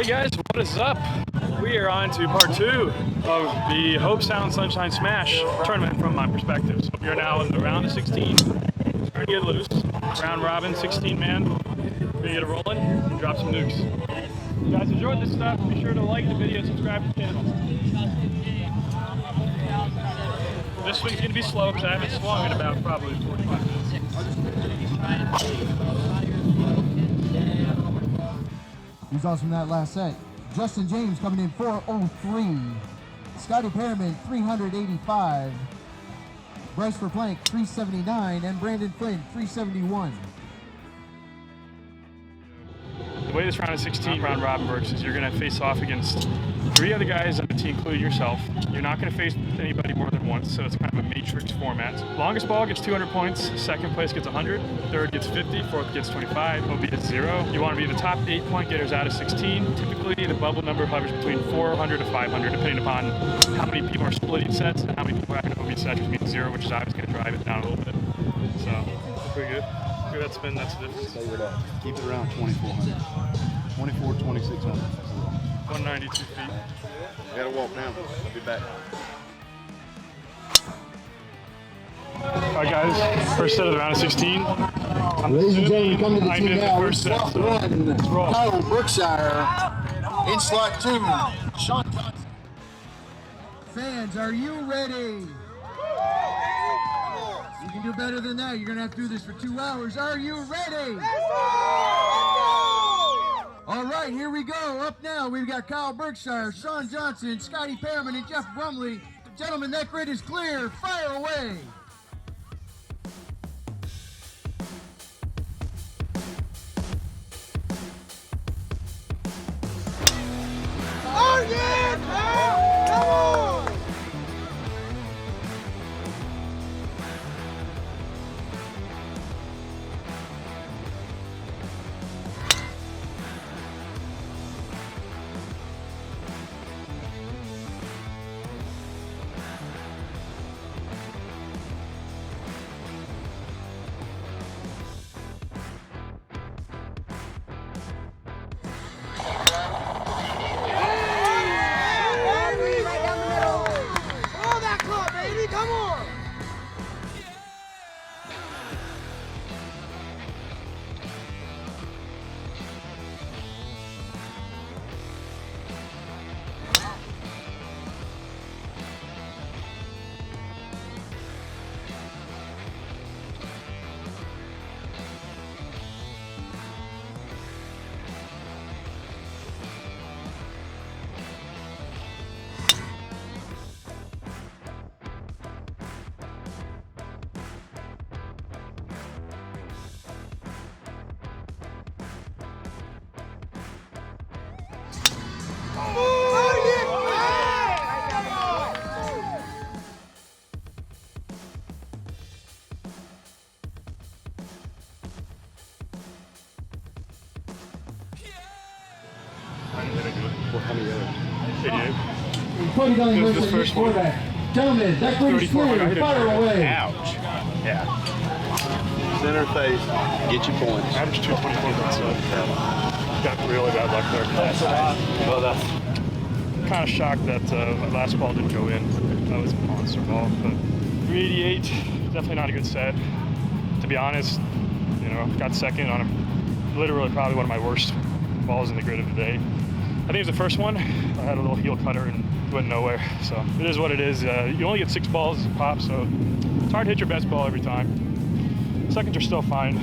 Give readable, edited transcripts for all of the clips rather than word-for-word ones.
Hey guys, what is up? We are on to part 2 of the Hope Sound Sunshine Smash tournament from my perspective. So we are now in the round of 16. Starting to get loose. Round robin, 16 man. We're gonna get it rolling and drop some nukes. If you guys enjoyed this stuff, be sure to like the video, subscribe to the channel. This swing's gonna be slow because I haven't swung in about probably 45 minutes. Who's also from that last set? Justin James coming in 403. Scotty Perriman 385. Bryce Verplank 379. And Brandon Flynn 371. The way this round of 16 round robin works is you're going to face off against 3 other guys on the team, including yourself. You're not going to face anybody more than once, so it's kind of a matrix format. Longest ball gets 200 points, second place gets 100, third gets 50, fourth gets 25, OB is 0. You want to be the top 8 point getters out of 16. Typically, the bubble number hovers between 400 to 500, depending upon how many people are splitting sets and how many people are having OB sets, which means 0, which is obviously going to drive it down a little bit. So, pretty good. Look at that spin, that's the difference. Stay with that. Keep it around 2,400. 24, 2,600. 192 feet. I gotta walk now. I'll be back. Alright guys, first set of the round of 16. Ladies and gentlemen, come to the I'm team in the now. first set, Slot so 1, let's roll. Kyle Berkshire. In slot 2, Sean Johnson. Fans, are you ready? You can do better than that. You're going to have to do this for 2 hours. Are you ready? All right, here we go. Up now, we've got Kyle Berkshire, Sean Johnson, Scotty Perriman, and Jeff Brumley. Gentlemen, that grid is clear. Fire away. Oh yeah! Come on! Come on! How many others? 20 going Here's versus the first one. quarterback. Gentlemen, that grid is 34. clear. Fire away. Ouch. Yeah. Center face. Get your points. Average 224 points, so got really bad luck there. That's a lot. Well, that's kind of shocked that last ball didn't go in. That was a monster ball. But 388, definitely not a good set. To be honest, you know, got second on literally probably one of my worst balls in the grid of the day. I think it was the first one. I had a little heel cutter and went nowhere. So it is what it is. You only get 6 balls a pop, so it's hard to hit your best ball every time. Seconds are still fine.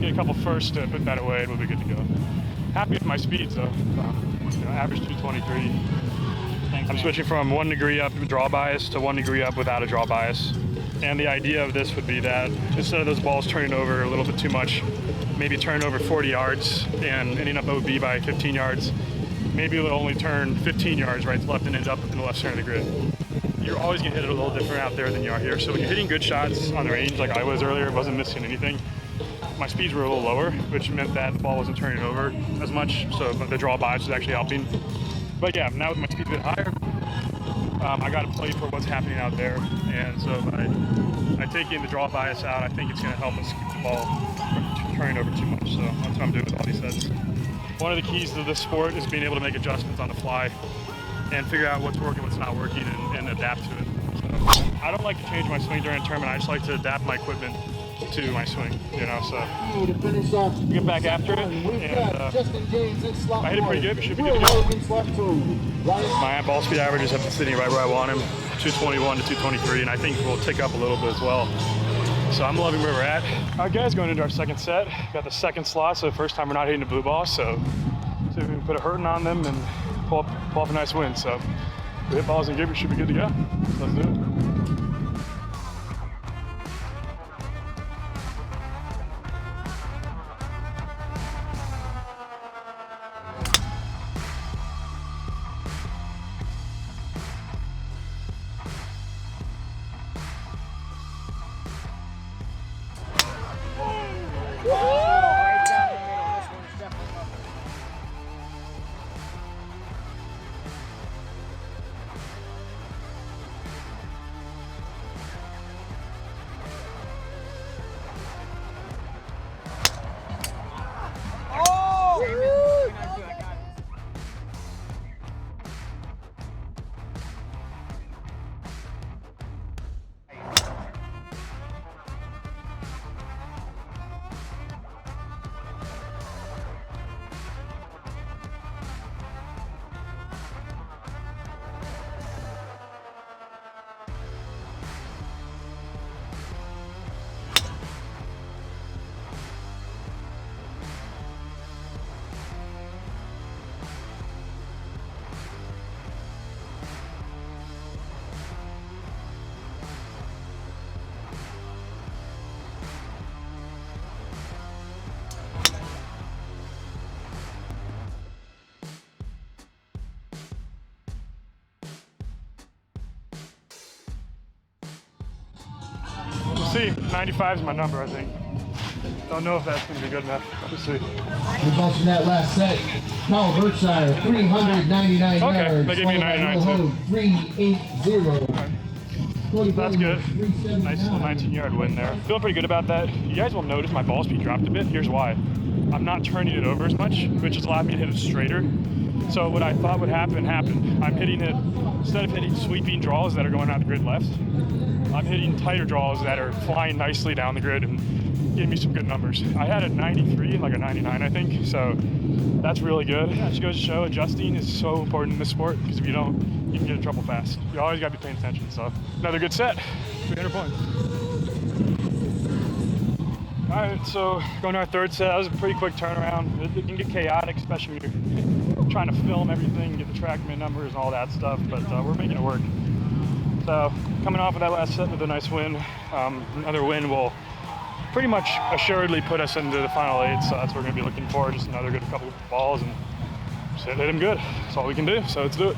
Get a couple firsts to put that away and we'll be good to go. Happy with my speed, so you know, average 223. Thanks, I'm switching from 1 degree up with draw bias to 1 degree up without a draw bias. And the idea of this would be that instead of those balls turning over a little bit too much, maybe turn over 40 yards and ending up OB by 15 yards, maybe it'll only turn 15 yards right to left and end up in the left center of the grid. You're always gonna hit it a little different out there than you are here. So when you're hitting good shots on the range like I was earlier, wasn't missing anything, my speeds were a little lower, which meant that the ball wasn't turning over as much, so the draw bias was actually helping. But yeah, now with my speed a bit higher, I got to play for what's happening out there, and so by taking the draw bias out, I think it's going to help us keep the ball from turning over too much. So that's what I'm doing with all these sets. one of the keys to this sport is being able to make adjustments on the fly and figure out what's working, what's not working, and adapt to it. So I don't like to change my swing during a tournament. I just like to adapt my equipment to my swing, you know, so To finish off get back after it, we've and got Justin James in slot I hit it pretty 1. good, should be Will good to go. Logan slot 2. Ryan My ball speed averages have been sitting right where I want him, 221 to 223, and I think we'll tick up a little bit as well. So I'm loving where we're at. All right, guys, going into our second set. Got the second slot, so the first time we're not hitting the blue ball, so see if we can put a hurting on them and pull off a nice win. So we hit balls and give it, should be good to go. Let's do it. Right down the middle. This one's definitely up. Oh! I got it. We'll see. 95 is my number, I think. Don't know if that's going to be good enough. We'll see. results from that last set. Kyle Berkshire, 399 Okay, yards. they gave me a 99 too. 380. That's good. Nice little 19-yard win there. Feeling pretty good about that. You guys will notice my ball speed dropped a bit. Here's why. I'm not turning it over as much, which has allowed me to hit it straighter. So what I thought would happen, happened. I'm hitting it, instead of hitting sweeping draws that are going out the grid left, I'm hitting tighter draws that are flying nicely down the grid and giving me some good numbers. I had a 93 and like a 99, I think. So that's really good. It just goes to show adjusting is so important in this sport, because if you don't, you can get in trouble fast. You always got to be paying attention. So another good set, 300 points. All right, so going to our third set. That was a pretty quick turnaround. It can get chaotic, especially when you're trying to film everything, get the TrackMan numbers and all that stuff, but we're making it work. So coming off of that last set with a nice win, another win will pretty much assuredly put us into the final 8, so that's what we're going to be looking for, just another good couple of balls and just hit them good. That's all we can do, so let's do it.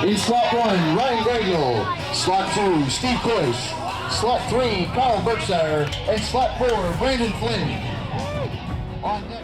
In slot 1, Ryan Gradle. Slot 2, Steve Cush. Slot 3, Kyle Berkshire. And slot 4, Brandon Flynn. On deck.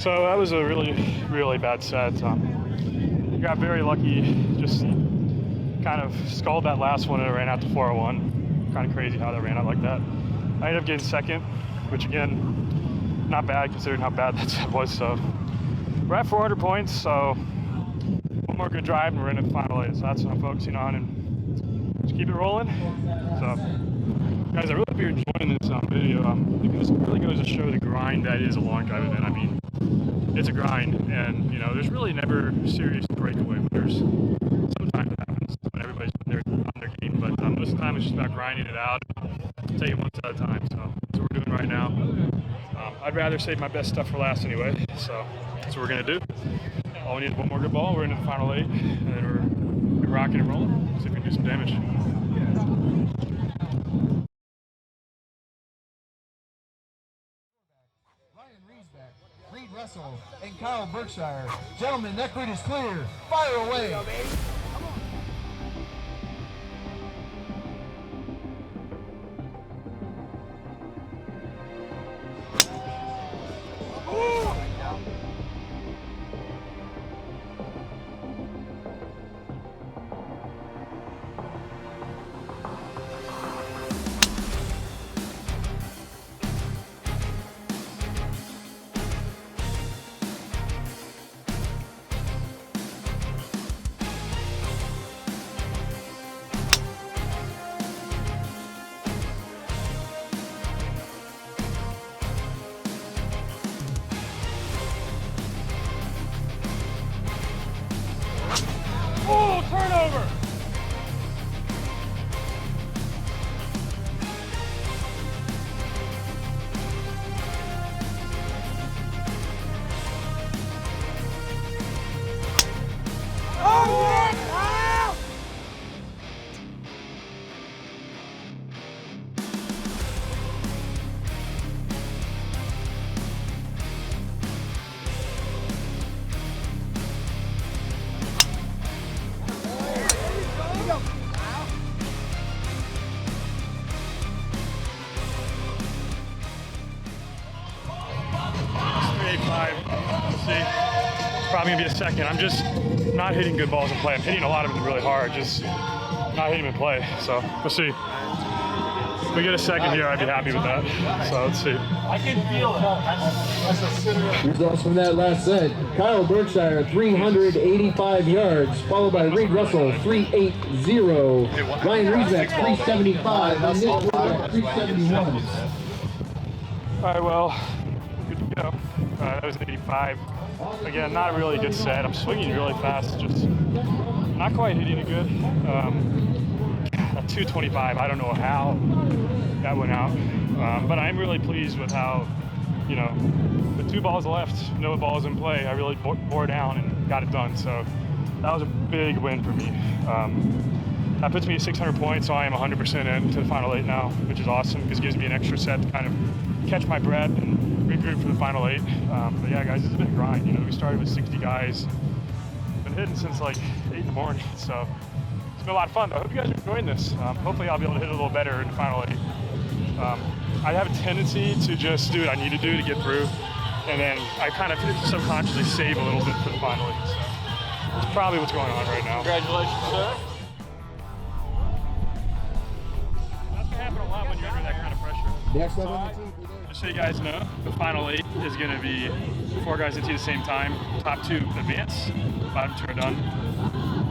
So that was a really, really bad set. Got very lucky, just kind of sculled that last one and it ran out to 401. Kind of crazy how that ran out like that. I ended up getting second, which again, not bad considering how bad that set was. So we're at 400 points, so one more good drive and we're into the final 8. So that's what I'm focusing on and just keep it rolling. So guys, I really hope you're enjoying this video because it really goes to show the grind that is a long drive event. I mean, it's a grind, and you know, there's really never serious breakaway winners. Sometimes it happens when everybody's on their game, but most of the time it's just about grinding it out, taking it one step at a time. So that's what we're doing right now. I'd rather save my best stuff for last anyway, so that's what we're gonna do. All we need is one more good ball. We're into the final 8, and then we're rocking and rolling. See if we can do some damage. Reed Russell and Kyle Berkshire. Gentlemen, that grid is clear. Fire away. Oh, turnover! See, it's probably gonna be a second. I'm just not hitting good balls in play. I'm hitting a lot of them really hard, just not hitting them in play. So we'll see. If we get a second here, I'd be happy with that. So let's see. I can feel it. Results from that last set. Kyle Berkshire, 385 yards, followed by Reed Russell, 380. Ryan Reesbeck, 375. And Nick Woodruff, 371. All right, well, good to go. That was 85. Again, not really a good set. I'm swinging really fast, just not quite hitting it good. At 225, I don't know how that went out, but I'm really pleased with how, you know, with 2 balls left, no balls in play, I really bore down and got it done. So that was a big win for me. That puts me at 600 points, so I am 100% into the final 8 now, which is awesome because it gives me an extra set to kind of catch my breath and regroup for the final 8. But yeah, guys, it's been a grind. You know, we started with 60 guys, been hitting since like 8 in the morning, so it's been a lot of fun. I hope you guys are enjoying this. Hopefully I'll be able to hit it a little better in the final 8. I have a tendency to just do what I need to do to get through, and then I kind of subconsciously save a little bit for the final 8. So that's probably what's going on right now. Congratulations, sir. That's gonna happen a lot when you're under that kind of pressure. Next up on the team. Just so you guys know, the final 8 is going to be 4 guys into the same time. Top 2 advance, bottom 2 are done.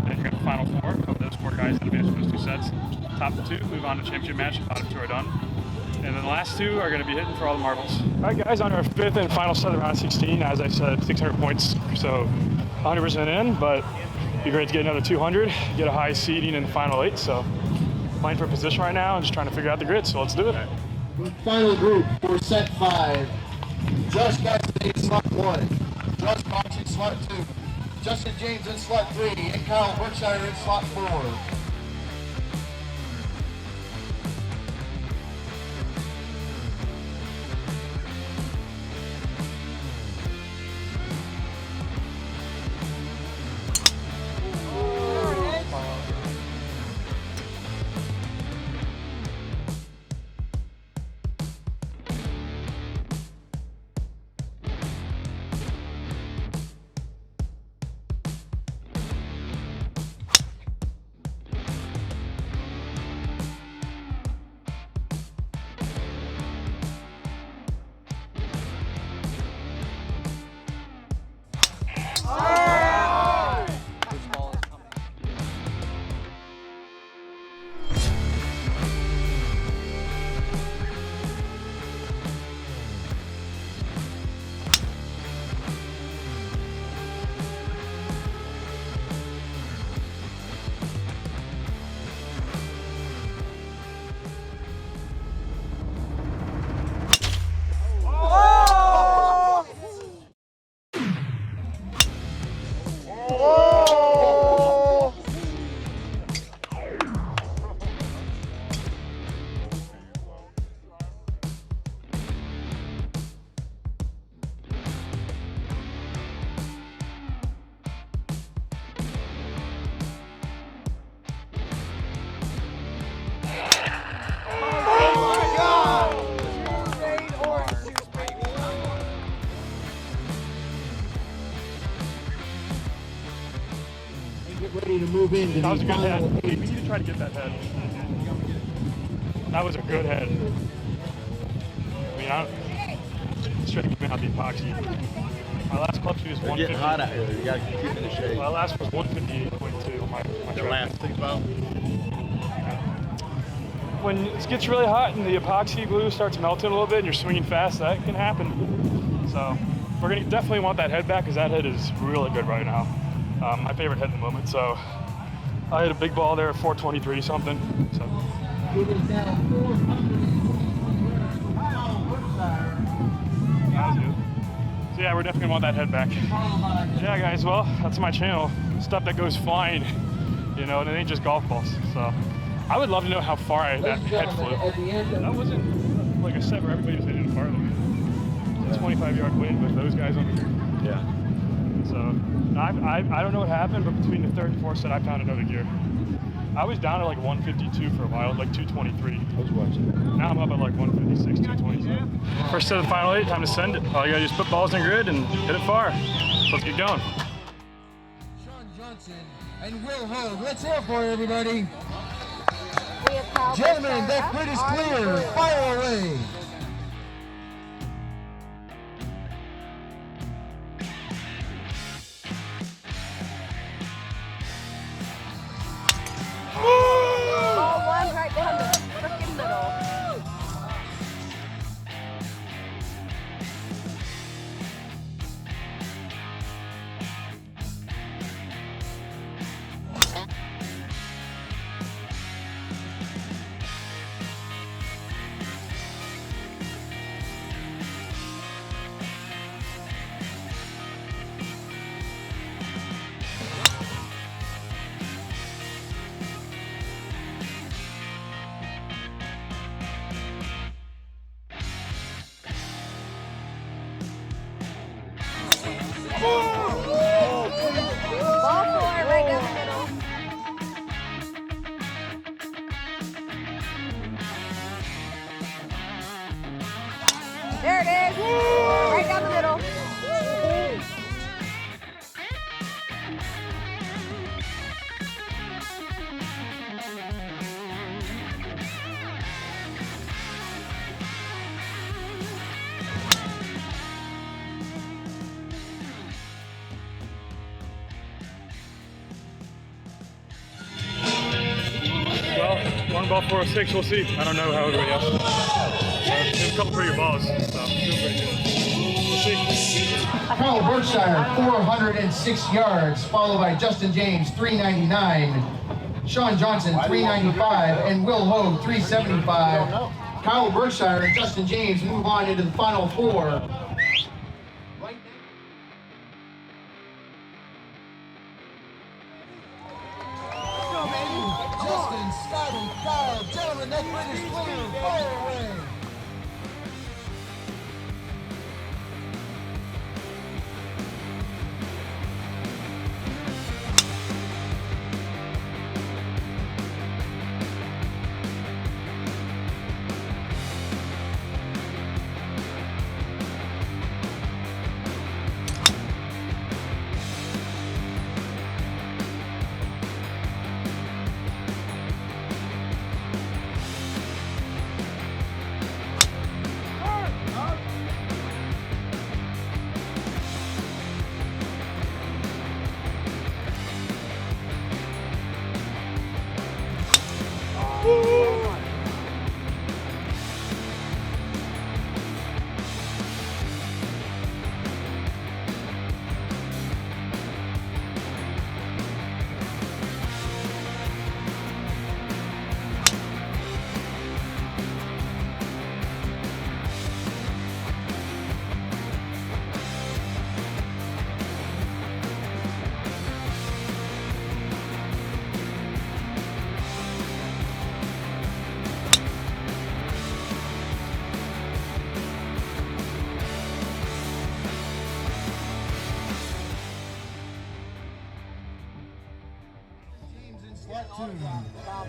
Then you're going to final 4 of those 4 guys that advance for those 2 sets. Top 2 move on to championship match, bottom 2 are done. And then the last 2 are going to be hitting for all the marbles. All right, guys, on our 5th and final set of round 16, as I said, 600 points, so 100% in, but it'd be great to get another 200, get a high seeding in the final 8. So playing for position right now and just trying to figure out the grid, so let's do it. Final group for set 5. Josh Cassidy in slot 1. Josh Box in slot 2. Justin James in slot 3. And Kyle Berkshire in slot 4. ready to move into That was a the good head. final We 8. need to try to get that head. That was a good head. I mean, I'm straight coming out the epoxy. My last club speed was It's getting 150. hot out here. You got to keep in the shade. My last was 158.2 on my The track. last 6 miles. When it gets really hot and the epoxy glue starts melting a little bit and you're swinging fast, that can happen. So we're gonna definitely want that head back because that head is really good right now. My favorite head at the moment. So I hit a big ball there at 423 something. So. It is now 423 yards for Kyle Berkshire. That was good. So yeah, we're definitely gonna want that head back. Yeah, guys. Well, that's my channel. Stuff that goes flying, you know, and it ain't just golf balls. So I would love to know how far that head flew. That wasn't like a set where everybody was hitting it farther. It's a 25-yard wind with those guys over here. Yeah. So I don't know what happened, but between the third and fourth set, I found another gear. I was down at like 152 for a while, like 223. I was watching. Now I'm up at like 156, 227. First set of the final 8, time to send it. All you gotta do is put balls in grid and hit it far. So let's get going. Sean Johnson and Will Hogue. Let's hear it for you, everybody. We have Kyle Gentlemen, Berkshire that up, grid is orange clear. blue. Fire away. Ball one right down the frickin' middle. Ball four right down the middle. There it is. Right down the middle. Well, one ball 406, we'll see. I don't know how everybody else is. There's a couple pretty good balls, so doing pretty good. We'll see. Kyle Berkshire, 406 yards, followed by Justin James, 399. Sean Johnson, 395, and Will Hogue, 375. Kyle Berkshire and Justin James move on into the final 4. Justin, Scotty, Kyle, gentlemen, that grid is clear. Fire away.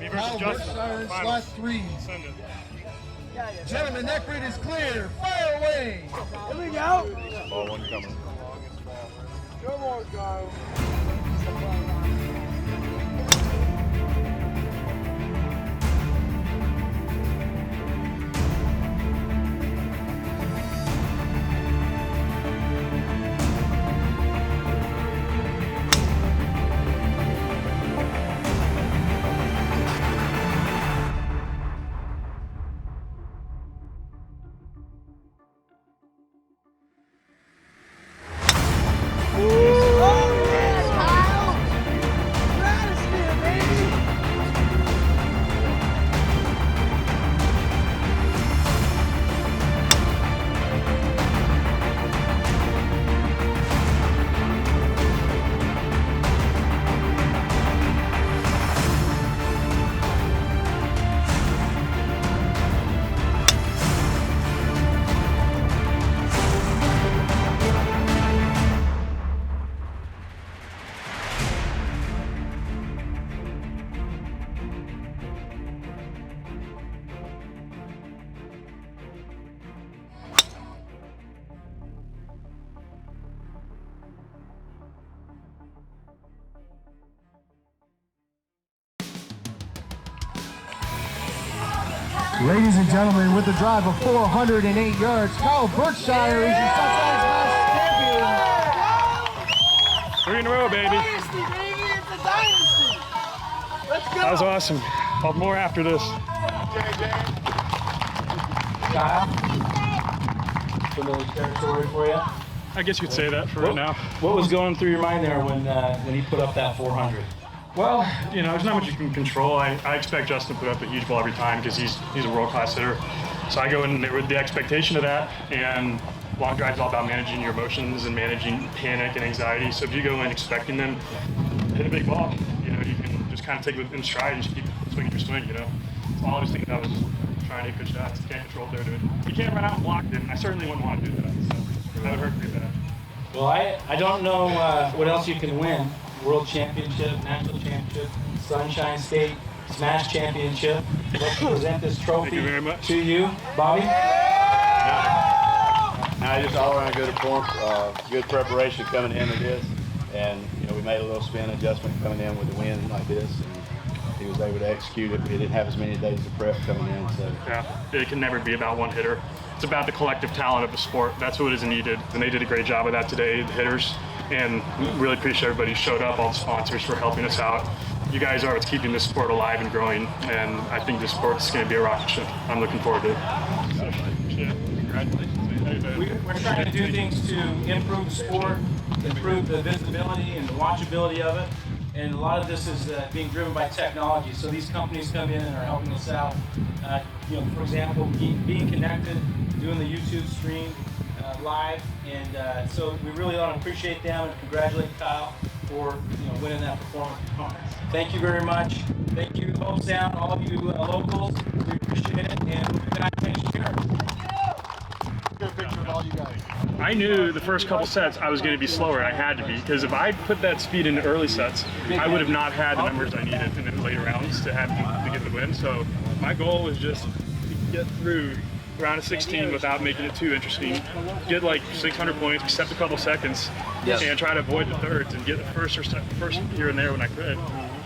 Me Kyle versus Justin. Berkshire in Finals. slot 3. Send it. Gentlemen, that grid is clear. Fire away. Here we go. Ball one coming. Come on, Kyle. Ladies and gentlemen, with a drive of 408 yards, Kyle Berkshire is your Sunshine Smash champion. 3 in a row, baby. Dynasty, baby. It's a dynasty. Let's go. That was awesome. I'll have more after this. Kyle, familiar territory for you? I guess you could say that for right now. What was going through your mind there when he put up that 400? Well, you know, there's not much you can control. I expect Justin to put up a huge ball every time because he's a world-class hitter. So I go in there with the expectation of that, and long drive's all about managing your emotions and managing panic and anxiety. So if you go in expecting them to hit a big ball, you know, you can just kind of take it in stride and just keep swinging your swing, you know. So all I was thinking about was trying to hit good shots. You can't control what they're doing. You can't run out and block them. I certainly wouldn't want to do that. So that would hurt pretty bad. Well, I don't know what else you can win. World Championship, National Championship, Sunshine State Smash Championship. Let's present this trophy Thank you very much. to you, Bobby. I just all around good good preparation coming into this, and you know we made a little spin adjustment coming in with the wind like this, and he was able to execute it. We didn't have as many days of prep coming in, so Yeah, it can never be about one hitter. It's about the collective talent of the sport. That's what is needed, and they did a great job of that today, the hitters. And really appreciate everybody who showed up, all the sponsors for helping us out. You guys are what's keeping this sport alive and growing, and I think this sport's going to be a rocket ship. I'm looking forward to it. So, yeah, congratulations. We're trying to do things to improve the sport, improve the visibility and the watchability of it. And a lot of this is being driven by technology. So these companies come in and are helping us out. You know, for example, being connected, doing the YouTube stream live, and so we really want to appreciate them and congratulate Kyle for winning that performance. Thank you very much. Thank you, Hope Sound, all of you locals. We appreciate it, and we'll be back next year. Good picture of all you guys. I knew the first couple sets I was going to be slower. I had to be, because if I put that speed into early sets, I would have not had the numbers I needed in the later rounds to get the win. So my goal was just to get through round of 16 without making it too interesting. Get like 600 points, accept a couple seconds, and try to avoid the thirds and get the first here and there when I could.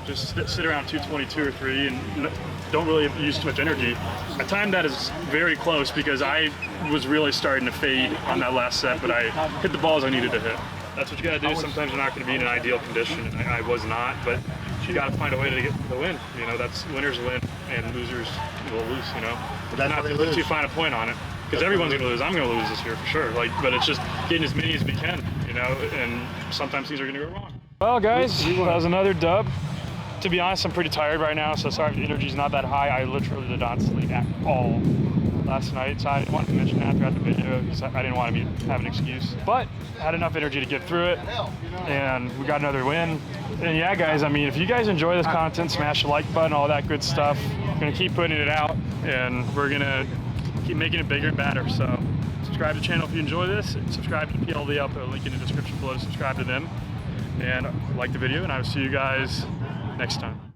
Just sit around 222 or 3 and don't really use too much energy. I timed that as very close because I was really starting to fade on that last set, but I hit the balls I needed to hit. That's what you got to do. Sometimes you're not going to be in an ideal condition, and I was not, but you got to find a way to get the win. You know, that's winners win and losers will lose. You know, But that's not how they lose. to find a point on it, because everyone's going to lose. I'm going to lose this year for sure. But it's just getting as many as we can. You know, and sometimes things are going to go wrong. Well, guys, that was another dub. To be honest, I'm pretty tired right now, so sorry if the energy's not that high. I literally did not sleep at all last night, so I wanted to mention that throughout the video because I didn't want to have an excuse. But I had enough energy to get through it, and we got another win. And yeah, guys, I mean, if you guys enjoy this content, smash the like button, all that good stuff. We're gonna keep putting it out, and we're gonna keep making it bigger and better. So subscribe to the channel if you enjoy this. Subscribe to PLD. I'll put a link in the description below to subscribe to them. And like the video, and I will see you guys next time.